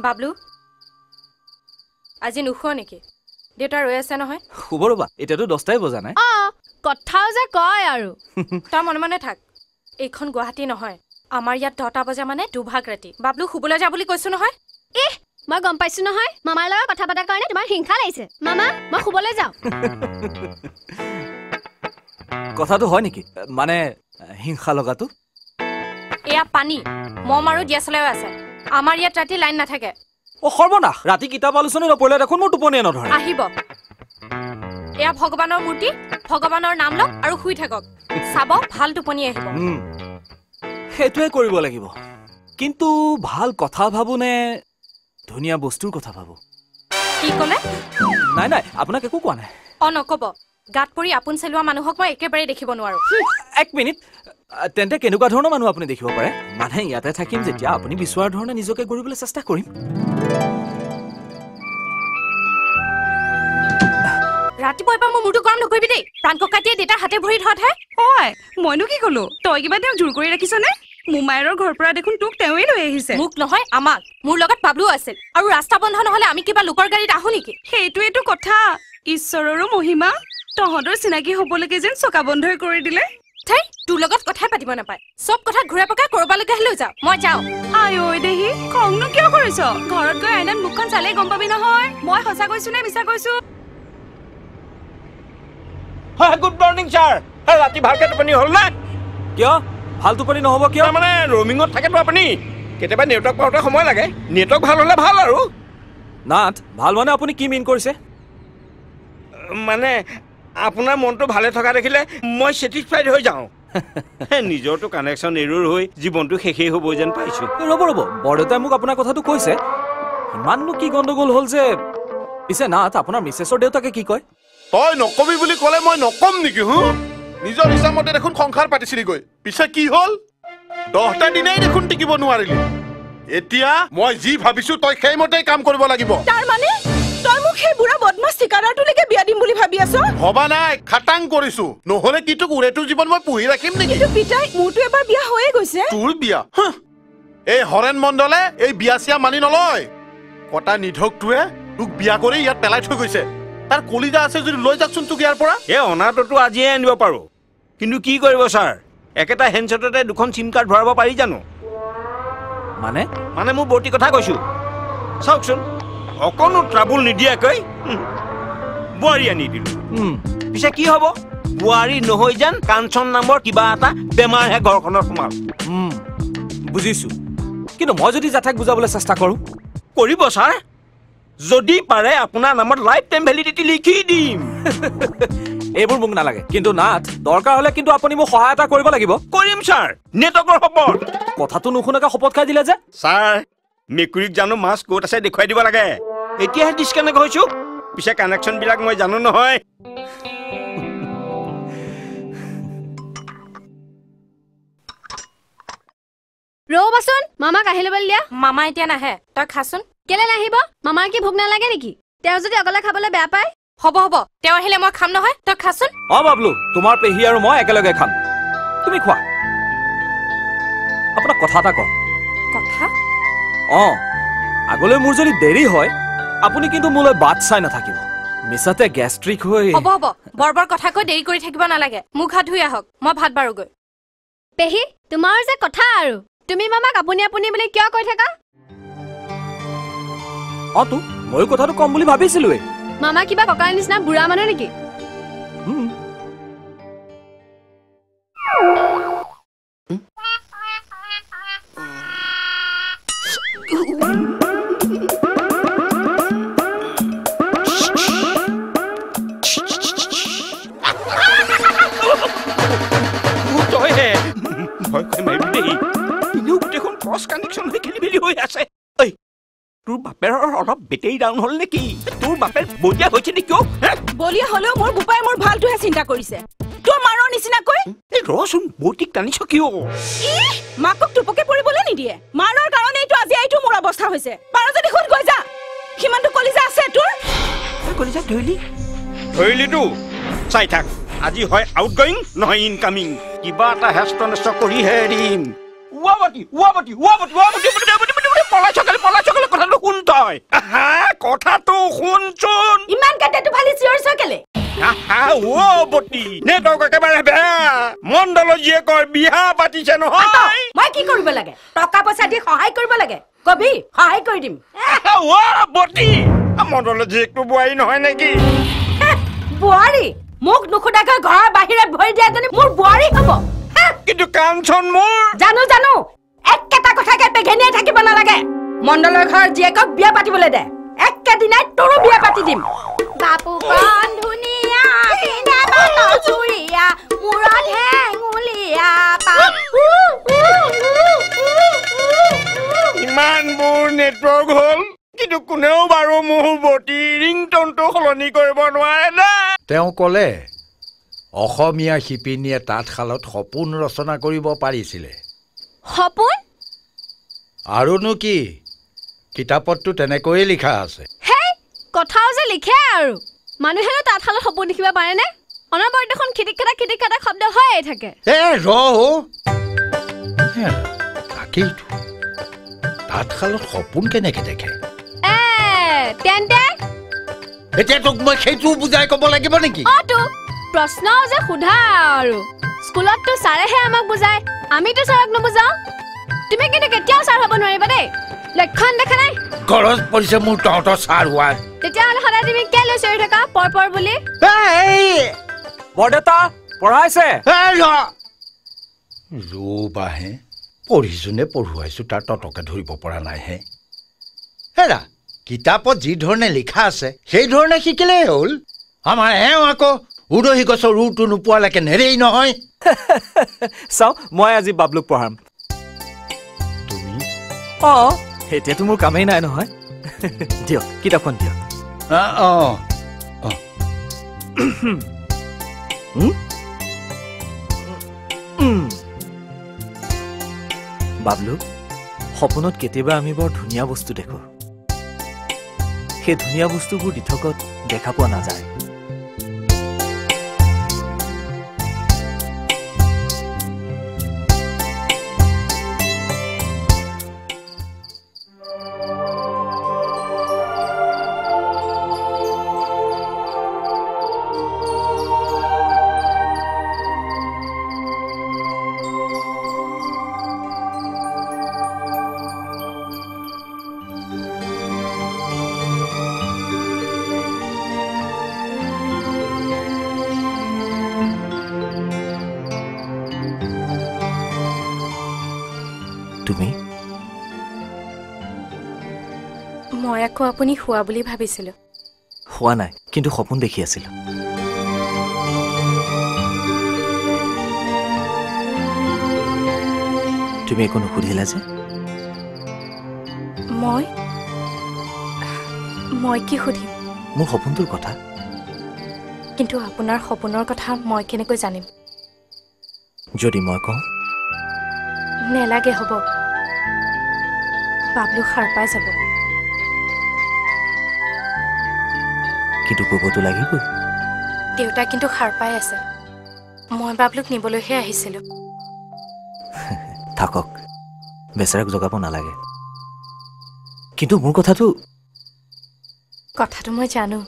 বাবলু আজি নুখুৱ নেকি দেউতা ৰৈ আছে নহয় শুব ৰবা এতিয়াতো 10টাই বজা নাই কথাও যে কয় আৰু তই মনে মনে থাক এইখন গুৱাহাটী নহয় আমাৰ ইয়াত 10টা বজা মানে দুভাগ ৰাতি বাবলু শুবলৈ যা বুলি কৈছো নহয় মই গম পাইছো নহয় মামাৰ লগত কথা পতাৰ কাৰণে তোমাৰ হিংসা লাগিছে মামা মই শুবলৈ যাওঁ কথাটো হয় নেকি মানে হিংসা লগাটো এয়া পানী মম আৰু দিয়াচলাও আছে আমাৰ ইয়াত ৰাতি লাইন নাথাকে সৰ্বনাশ ৰাতি কিতাপ আলোচনী নপঢ়িলে দেখোন মোৰ টোপনিয়ে নধৰে আহিব এয়া ভগৱানৰ মূৰ্তি ভগৱানৰ নাম লওক আৰু শুই থাকক চাব ভাল টোপনি আহিব সেইটোৱে কৰিব লাগিব কিন্তু ভাল কথা ভাবো নে ধুনীয়া বস্তুৰ কথা ভাবো কি ক'লে নাই নাই আপোনাক একো কোৱা নাই নক'ব গাত পৰি আপোন চেলোৱা মানুহক মই একেবাৰে দেখিব নোৱাৰো এক মিনিট তেন্তে কেনেকুৱা ধৰণৰ মানুহ আপুনি দেখিব পাৰে মানে ইয়াতে থাকিম যেতিয়া আপুনি বিচৰাৰ ধৰণে নিজকে গঢ়িবলৈ চেষ্টা কৰিম ৰাতিপুৱা এবাৰ মোৰ মূৰটো গৰম নকৰিবি দেই প্ৰাণ ককাইটিয়ে দেউতাৰ হাতে ভৰি ধৰাতহে ঐ মইনো কি ক'লো তই কিবা তেওঁ জোৰ কৰি ৰাখিছনে মোমাইৰৰ ঘৰৰ পৰা দেখোন তোক তেওঁই লৈ আহিছে মোক নহয় আমাক মোৰ লগত বাবলু আছিল আৰু ৰাস্তা বন্ধ নহলে আমি কিবা লোকৰ গাড়ীত আহো নেকি সেইটোৱেটো কথা ঈশ্বৰৰো মহিমা তহঁতৰ চিনাকি হ'বলৈকে যেন চকা বন্ধই কৰি দিলে থেই তোৰ লগত কথাই পাতিব নাপায় চব কথা ঘূৰাই পকাই কৰবালৈকে হ'লেও যাওঁ মই যাওঁ আই ঐ দেহি খংনো কিয় কৰিছ ঘৰত গৈ আইনাত মুখখন চালেই গম পাবি নহয় মই সঁচা কৈছো নে মিছা কৈছো গুড মৰ্নিং ছাৰ ৰাতি ভালকে টোপনি হ'ল না কিয় ভাল টোপনি নহ'ব কিয় মানে ৰমিঙত থাকেতো আপুনি কেতিয়াবা নেটৱৰ্ক পাওঁতে সময় লাগে নেটৱৰ্ক ভাল হ'লে ভাল আৰু নাথ ভাল মানে আপুনি কি মিন কৰিছে মানে আপোনাৰ মনটো ভালে থকা দেখিলে মই ছেটিছফাইড হৈ যাওঁ নিজৰটো কানেকশ্যন এৰুৰ হৈ জীৱনটো শেষেই হ'ব যেন পাইছো ৰ'ব বৰদেউতাই মোক আপোনাৰ কথাটো কৈছে ইমাননো কি গণ্ডগোল হ'ল যে পিছে নাথ আপোনাৰ মিছেছৰ দেউতাকে কি কয় তই নকবি বুলি ক'লে মই নকম নেকি নিজৰ হিচাপমতে দেখোন সংসাৰ পাতিছিলি গৈ পিছে কি হ'ল 10টা দিনেই দেখোন টিকিব নোৱাৰিলি এতিয়া মই যি ভাবিছো তই সেইমতেই কাম কৰিব লাগিব তাৰ মানে তই মোক সেই বুঢ়া বদমাছ ঠিকাদাৰটোলৈকে বিয়া দিম বুলি ভাবি আছ ভবা নাই খাটাং কৰিছো নহ'লে কি তোক উৰেটোৰ জীৱন মই পুহি ৰাখিম নেকি কিন্তু পিতাই মোৰতো এবাৰ বিয়া হৈয়ে গৈছে তোৰ বিয়া এই হৰেণ মণ্ডলে এই বিয়া চিয়া মানি নলয় কটা নিধকটোৱে তোক বিয়া কৰি ইয়াত পেলাই থৈ গৈছে তাৰ কলিজা আছে যদি লৈ যাকচোন তোক ইয়াৰ পৰা এই অনাটোতো আজিয়ে আনিব পাৰো কিন্তু কি কৰিব ছাৰ একেটা হেণ্ডছেটতে দুখন চিম কাৰ্ড ভৰাব পাৰি জানো মানে মোৰ বৰ্তি কথা কৈছো চাওকচোন অকণো ট্ৰাবুল নিদিয়াকৈ বোৱাৰী আনি দিলো পিছে কি হ'ব বোৱাৰী নহয় যেন কাঞ্চন নামৰ কিবা এটা বেমাৰহে ঘৰখনত সোমাল বুজিছো কিন্তু মই যদি জাথাক বুজাবলৈ চেষ্টা কৰো কৰিব ছাৰ যদি পাৰে আপোনাৰ নামত লাইফ টাইম ভেলিডিটি লিখি দিম এইবোৰ মোক নালাগে কিন্তু নাথ দৰকাৰ হ'লে কিন্তু আপুনি মোক সহায়তা কৰিব লাগিব কৰিম ছাৰ নেটৱৰ্কৰ শপত কথাটো নুশুনাকে শপত খাই দিলে যে ছাৰ মেকুৰীক জানো মাছ ক'ত আছে দেখুৱাই দিব লাগে এতিয়াহে ডিছকানেক্ট হৈছো পিছে কানেকশ্যনবিলাক মই জানো নহয় ৰ'বাচোন মামাক আহি ল'বলৈ দিয়া মামা এতিয়া নাহে তই খাচোন কেলে নাহিব মামাৰ কি ভোক নালাগে নেকি তেওঁ যদি অকলে খাবলৈ বেয়া পায় হ'ব তেওঁ আহিলে মই খাম নহয় তই খাচোন বাবলু তোমাৰ পেহী আৰু মই একেলগে খাম তুমি খোৱা আপোনাক কথা এটা কওঁ কথা আগলৈ মোৰ যদি দেৰি হয় আপুনি কিন্তু মোলৈ বাট চাই নাথাকিব মিছাতে গেষ্ট্ৰিক হৈ হ'ব বৰ কথা কৈ দেৰি কৰি থাকিব নালাগে মুখ হাত ধুই আহক মই ভাত বাৰুগৈ পেহী তোমাৰ যে কথা আৰু তুমি মামাক আপুনি আপুনি বুলি কিয় কৈ থাকা তো ময়ো কথাটো কম বুলি ভাবিছিলোৱে মামা কিবা ককাৰ নিচিনা বুঢ়া মানুহ নেকি তোৰ বাপেৰ অলপ বেটেৰী ডাউন হ'ল নেকি তোৰ বাপেৰ বলিয়া হৈছে নেকি বলিয়া হ'লেও মোৰ বোপাই মোৰ ভালটোহে চিন্তা কৰিছে তোৰ মাৰৰ নিচিনাকৈ ৰচোন বৌটিক টানিছ কিয় মাকক টোপকে পৰিবলৈ নিদিয়ে মাৰৰ কাৰণেইটো আজি এইটো মোৰ অৱস্থা হৈছে পাৰ যদি খুন গৈ যা কিমানটো কলিজা আছে তোৰ কলিজা ধৰিলিতো চাই থাক আজি হয় আউটগয়িং নহয় ইনকামিং কিবা এটা হেষ্ট নেষ্ট কৰিহে এৰিম পলাই চকালে কথাটো শুন তই আহা কথাটো শুনচোন ইমান কাটেটো ফালি চিঞৰিছ কেলে আহা ও বটি নেটৱৰ্ক একেবাৰে বেয়া মণ্ডলৰ জীয়েকৰ বিয়া পাতিছে নহয় মই কি কৰিব লাগে টকা পইচা দি সহায় কৰিব লাগে কবি সহায় কৰি দিম আহা ও বটি মণ্ডলৰ জীয়েকটো বোৱাৰী নহয় নেকি বোৱাৰী মোক নুখুধাকৈ ঘৰৰ বাহিৰত ভৰি দিয়াজনী মোৰ বোৱাৰী হ'ব কিন্তু কাঞ্চন মোৰ জানো জানো একেটা কথাকে পেঘেনিয়াই থাকিব নালাগে মণ্ডলৰ ঘৰৰ জীয়েকক বিয়া পাতিবলৈ দে একেদিনাই তোৰো বিয়া পাতি দিম বাপু কণ ধুনীয়া পিন্ধা বাটৰ চুৰিয়া মূৰত হেঙুলীয়া ইমানবোৰ নেটৱৰ্ক হ'ল কিন্তু কোনেও বাৰু মোৰ বটি ৰিংটনটো সলনি কৰিব নোৱাৰে না তেওঁ ক'লে অসমীয়া শিপিনীয়ে তাঁতশালত সপোন ৰচনা কৰিব পাৰিছিলে সপোন আৰুনো কি কিতাপততো তেনেকৈয়ে লিখা আছে হেই কথাও যে লিখে আৰু মানুহেনো তাঁতশালত সপোন দেখিব পাৰেনে অনবৰত দেখোন খিটিক খাটা শব্দ হৈয়ে থাকে তাকেইতো তাঁতশালত সপোন কেনেকে দেখে তেন্তে এতিয়া তোক মই সেইটো বুজাই ক'ব লাগিব নেকি অটো প্ৰশ্ন যে সোধা আৰু স্কুলততো ছাৰেহে আমাক বুজায় আমিতো ছাৰক নুবুজাওঁ তুমি কিন্তু কেতিয়াও ছাৰ হ'ব নোৱাৰিবা দেই লক্ষণ দেখা নাই গৰজ পৰিছে মোৰ তহঁতৰ ছাৰ হোৱাৰ তেতিয়াহ'লে সদায় তুমি কেলৈ চিঞৰি থাকা পৰ বুলি বৰদেউতা পঢ়াইছে ৰবাহে পঢ়িছোনে পঢ়ুৱাইছো তাৰ ততকে ধৰিব পৰা নাই হে হেৰা কিতাপত যি ধৰণে লিখা আছে সেই ধৰণে শিকিলেই হ'ল আমাৰ এওঁ আকৌ উৰহি গছৰ ৰুটো নোপোৱালৈকে নেৰেই নহয় চাওঁ মই আজি বাবলুক পঢ়াম তুমি এতিয়াতো মোৰ কামেই নাই নহয় দিয়ক কিতাপখন দিয়ক বাবলু সপোনত কেতিয়াবা আমি বৰ ধুনীয়া বস্তু দেখো সেই ধুনীয়া বস্তুবোৰ দিঠকত দেখা পোৱা নাযায় তুমি মই আকৌ আপুনি শুৱা বুলি ভাবিছিলো হোৱা নাই কিন্তু সপোন দেখি আছিলো তুমি একো নুসুধিলা যে মই কি সুধিম মোৰ সপোনটোৰ কথা কিন্তু আপোনাৰ সপোনৰ কথা মই কেনেকৈ জানিম যদি মই কওঁ নেলাগে হ'ব বাবলু সাৰ পাই যাব কিন্তু ক'বতো লাগিবই দেউতা কিন্তু সাৰ পাই আছে মই বাবলুক নিবলৈহে আহিছিলো থাকক বেচেৰাক জগাব নালাগে কিন্তু মোৰ কথাটো মই জানো